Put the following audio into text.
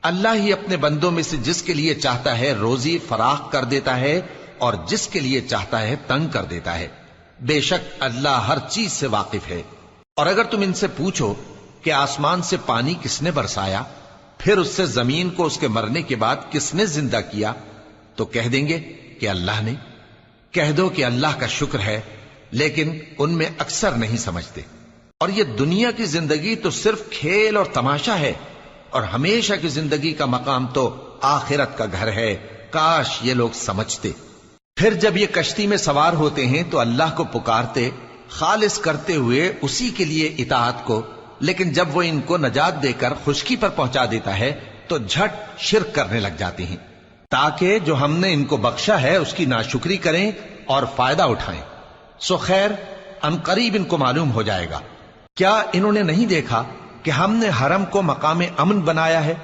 اللہ ہی اپنے بندوں میں سے جس کے لیے چاہتا ہے روزی فراخ کر دیتا ہے اور جس کے لیے چاہتا ہے تنگ کر دیتا ہے۔ بے شک اللہ ہر چیز سے واقف ہے۔ اور اگر تم ان سے پوچھو کہ آسمان سے پانی کس نے برسایا، پھر اس سے زمین کو اس کے مرنے کے بعد کس نے زندہ کیا، تو کہہ دیں گے کہ اللہ نے۔ کہہ دو کہ اللہ کا شکر ہے، لیکن ان میں اکثر نہیں سمجھتے۔ اور یہ دنیا کی زندگی تو صرف کھیل اور تماشا ہے، اور ہمیشہ کی زندگی کا مقام تو آخرت کا گھر ہے۔ کاش یہ لوگ سمجھتے۔ پھر جب یہ کشتی میں سوار ہوتے ہیں تو اللہ کو پکارتے، خالص کرتے ہوئے اسی کے لیے اطاعت کو، لیکن جب وہ ان کو نجات دے کر خشکی پر پہنچا دیتا ہے تو جھٹ شرک کرنے لگ جاتے ہیں، تاکہ جو ہم نے ان کو بخشا ہے اس کی ناشکری کریں اور فائدہ اٹھائیں۔ سو خیر ان قریب ان کو معلوم ہو جائے گا۔ کیا انہوں نے نہیں دیکھا کہ ہم نے حرم کو مقام امن بنایا ہے